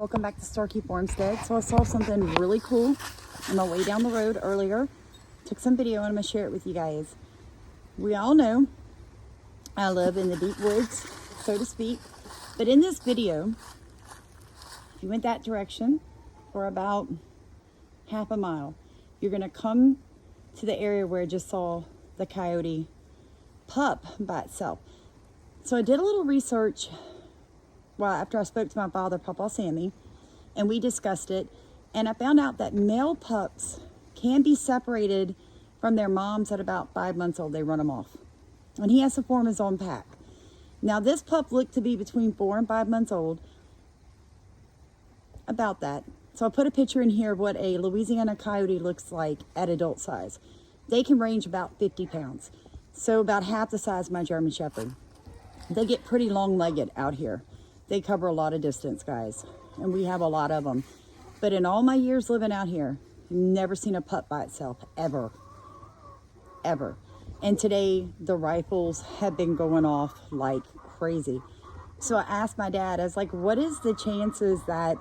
Welcome back to Starkey Farmstead. So I saw something really cool on the way down the road earlier. Took some video and I'm going to share it with you guys. We all know I live in the deep woods, so to speak. But in this video, if you went that direction for about half a mile, you're going to come to the area where I just saw the Coyote Pup by itself. So I did a little research after I spoke to my father, Papa Sammy, and we discussed it, and I found out that male pups can be separated from their moms at about 5 months old. They run them off, and he has to form his own pack. Now, this pup looked to be between 4 and 5 months old, about that. So I put a picture in here of what a Louisiana Coyote looks like at adult size. They can range about 50 pounds, so about half the size of my German Shepherd. They get pretty long-legged out here. They cover a lot of distance, guys, and we have a lot of them. But in all my years living out here, never seen a pup by itself, ever. And today, the rifles have been going off like crazy. So I asked my dad, I was like, what is the chances that,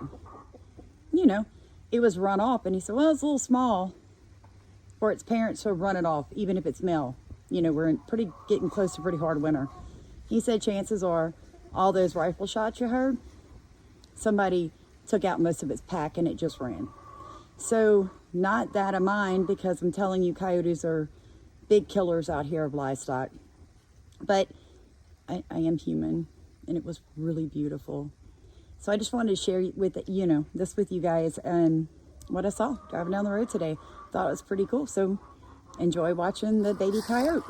it was run off? And he said, well, it's a little small for its parents to run it off, even if it's male. We're getting close to pretty hard winter. He said chances are, all those rifle shots you heard, somebody took out most of its pack and it just ran. So not that of mine, because I'm telling you, coyotes are big killers out here of livestock. But I am human, and it was really beautiful. So I just wanted to share with this with you guys and what I saw driving down the road today. Thought it was pretty cool. So enjoy watching the baby coyote.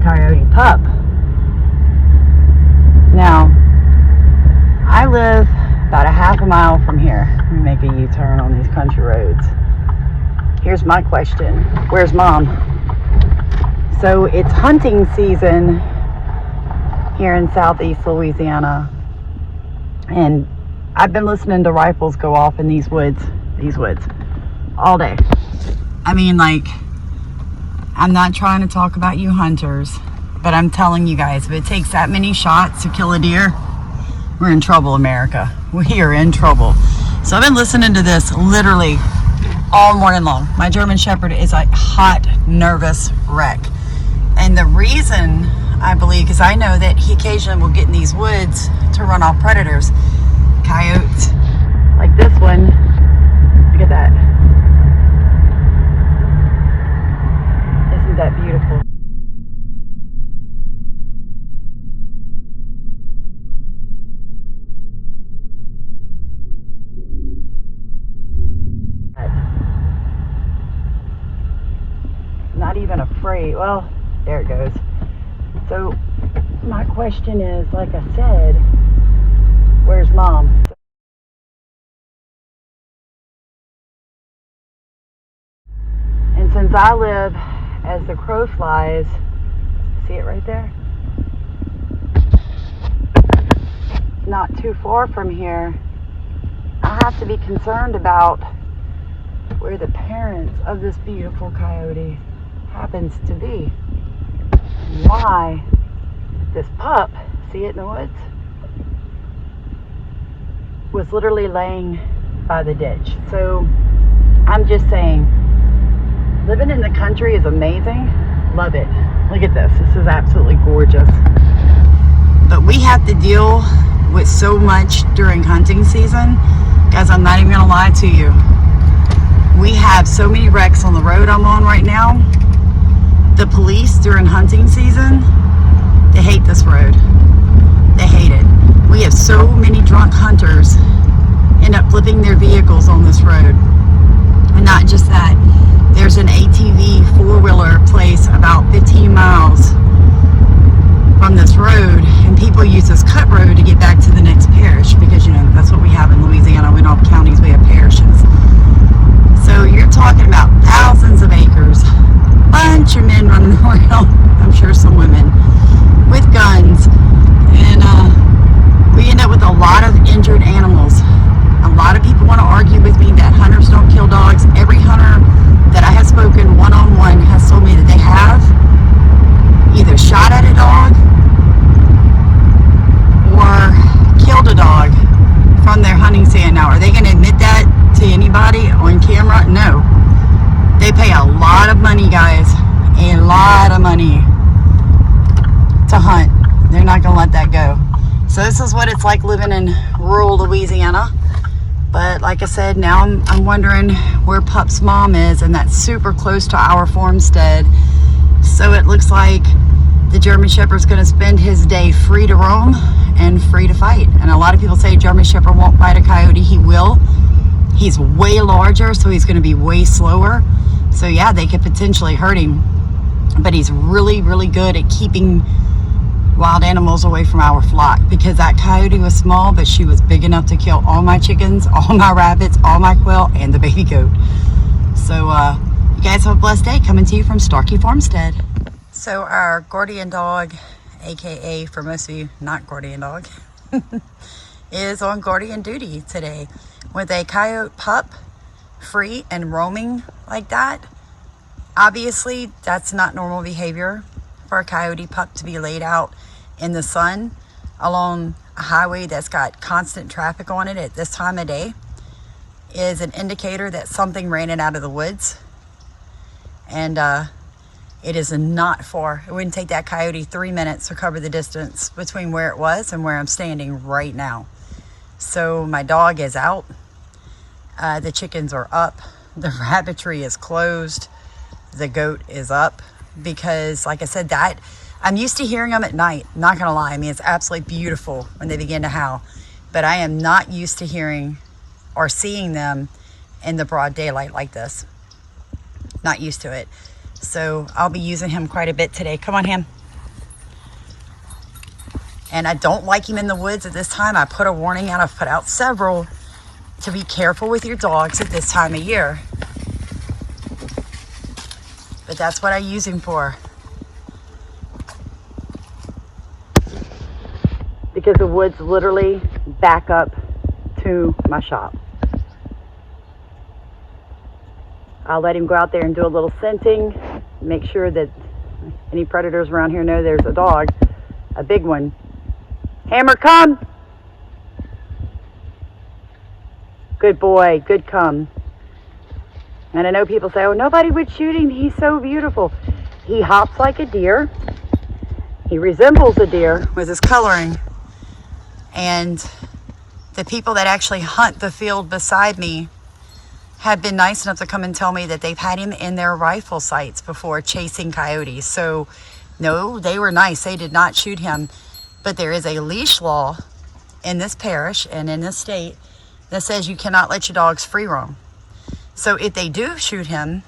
Coyote Pup. Now, I live about a half a mile from here. Let me make a U-turn on these country roads. Here's my question. Where's Mom? So it's hunting season here in southeast Louisiana, and I've been listening to rifles go off in these woods all day. I mean, I'm not trying to talk about you hunters, but I'm telling you guys, if it takes that many shots to kill a deer, we're in trouble, America. We are in trouble. So I've been listening to this literally all morning long. My German Shepherd is a hot, nervous wreck. And the reason, I believe, because I know that he occasionally will get in these woods to run off predators. Coyotes, like this one. Look at that. That beautiful. Not even afraid. Well, there it goes. So my question is, like I said, where's Mom? And since I live as the crow flies, see it right there? Not too far from here. I have to be concerned about where the parents of this beautiful coyote happens to be. Why this pup, see it in the woods, was literally laying by the ditch. So I'm just saying, living in the country is amazing. Love it. Look at this. This is absolutely gorgeous. But we have to deal with so much during hunting season. Guys, I'm not even going to lie to you. We have so many wrecks on the road I'm on right now. The police during hunting season, they hate this road. They hate it. We have so many drunk hunters end up flipping their vehicles on this road. And not just that. There's an ATV four-wheeler place about 15 miles from this road, and people use this cut road to get back to the next parish, because, you know, that's what we have in Louisiana. We don't have counties, we have parishes. So you're talking about thousands of acres, bunch of men running around, I'm sure some women, with guns, and we end up with a lot of injured animals. A lot of people want to argue with me that hunters don't kill dogs. Every hunter that I have spoken one-on-one has told me that they have either shot at a dog or killed a dog from their hunting stand. Now, are they going to admit that to anybody on camera? No. They pay a lot of money, guys, a lot of money to hunt. They're not going to let that go. So this is what it's like living in rural Louisiana. But like I said, now I'm wondering where Pup's mom is, and that's super close to our farmstead. So it looks like the German Shepherd's going to spend his day free to roam and free to fight. And a lot of people say German Shepherd won't fight a coyote. He will. He's way larger, so he's going to be way slower. So yeah, they could potentially hurt him. But he's really, really good at keeping wild animals away from our flock, because that coyote was small, but she was big enough to kill all my chickens, all my rabbits, all my quail, and the baby goat. So you guys have a blessed day, coming to you from Starkey Farmstead. So our Gordian dog, aka for most of you not Gordian dog, is on Gordian duty today with a Coyote Pup, free and roaming like that. Obviously that's not normal behavior for a Coyote Pup to be laid out in the sun along a highway that's got constant traffic on it at this time of day. Is an indicator that something ran it out of the woods, and it is not far. It wouldn't take that coyote 3 minutes to cover the distance between where it was and where I'm standing right now. So my dog is out, the chickens are up, the rabbitry is closed, the goat is up, because like I said, that I'm used to hearing them at night, not gonna lie. I mean, it's absolutely beautiful when they begin to howl, but I am not used to hearing or seeing them in the broad daylight like this. Not used to it. So I'll be using him quite a bit today. Come on, Ham. And I don't like him in the woods at this time. I put a warning out, I've put out several, to be careful with your dogs at this time of year. But that's what I use him for. Because the woods literally back up to my shop. I'll let him go out there and do a little scenting, make sure that any predators around here know there's a dog, a big one. Hammer, come! Good boy, good come. And I know people say, oh, nobody would shoot him, he's so beautiful. He hops like a deer. He resembles a deer with his coloring. And the people that actually hunt the field beside me have been nice enough to come and tell me that they've had him in their rifle sights before chasing coyotes. So no, they were nice, they did not shoot him. But there is a leash law in this parish and in this state that says you cannot let your dogs free roam. So if they do shoot him,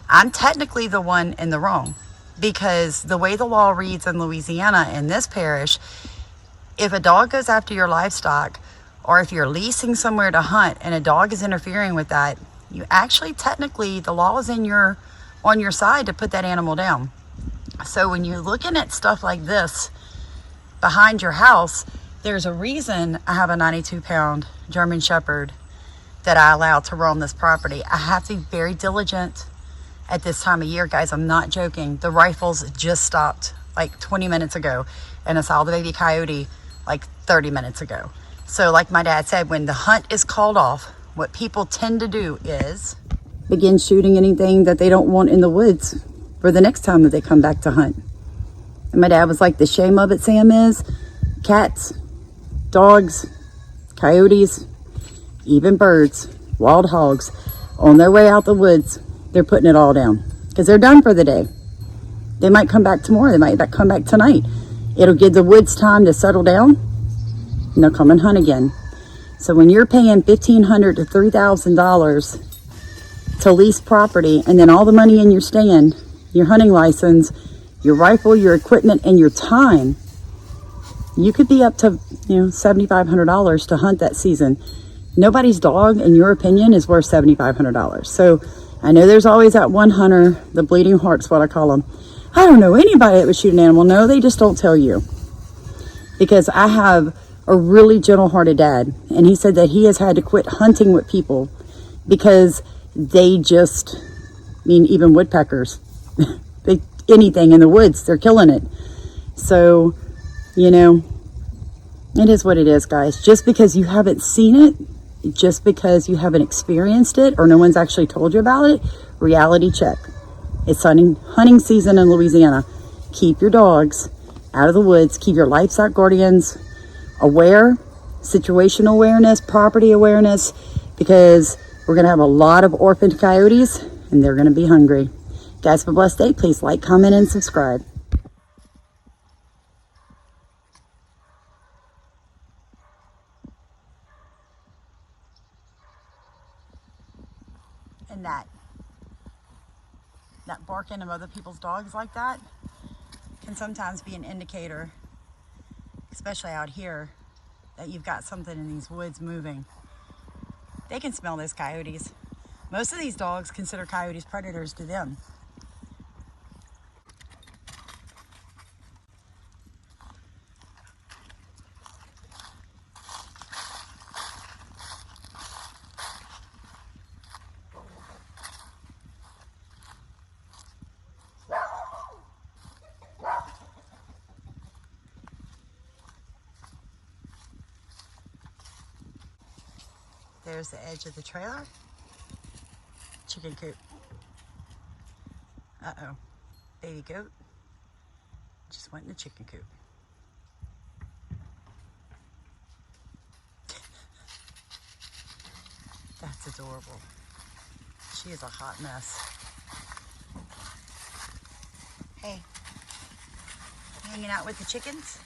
I'm technically the one in the wrong, because the way the law reads in Louisiana in this parish, if a dog goes after your livestock, or if you're leasing somewhere to hunt and a dog is interfering with that, you actually technically, the law is on your side to put that animal down. So when you're looking at stuff like this behind your house, there's a reason I have a 92-pound German Shepherd that I allow to roam this property. I have to be very diligent at this time of year, guys. I'm not joking. The rifles just stopped like 20 minutes ago, and I saw the baby coyote like 30 minutes ago. So like my dad said, when the hunt is called off, what people tend to do is begin shooting anything that they don't want in the woods for the next time that they come back to hunt. And my dad was like, the shame of it, Sam, is cats, dogs, coyotes, even birds, wild hogs, on their way out the woods, they're putting it all down because they're done for the day. They might come back tomorrow. They might come back tonight. It'll give the woods time to settle down, and they'll come and hunt again. So when you're paying $1,500 to $3,000 to lease property, and then all the money in your stand, your hunting license, your rifle, your equipment, and your time You could be up to, $7,500 to hunt that season. Nobody's dog, in your opinion, is worth $7,500. So I know there's always that one hunter, the bleeding heart's what I call them. I don't know anybody that would shoot an animal. No, they just don't tell you. Because I have a really gentle-hearted dad, and he said that he has had to quit hunting with people because they just, even woodpeckers, anything in the woods, they're killing it. So, it is what it is, guys. Just because you haven't seen it, just because you haven't experienced it, or no one's actually told you about it, reality check. It's hunting season in Louisiana. Keep your dogs out of the woods. Keep your livestock guardians aware, situational awareness, property awareness, because we're going to have a lot of orphaned coyotes, and they're going to be hungry. Guys, have a blessed day. Please like, comment, and subscribe. And that barking of other people's dogs like that can sometimes be an indicator, especially out here, that you've got something in these woods moving. They can smell those coyotes. Most of these dogs consider coyotes predators to them. There's the edge of the trailer. Chicken coop. Uh-oh. Baby goat just went in the chicken coop. That's adorable. She is a hot mess. Hey, hanging out with the chickens?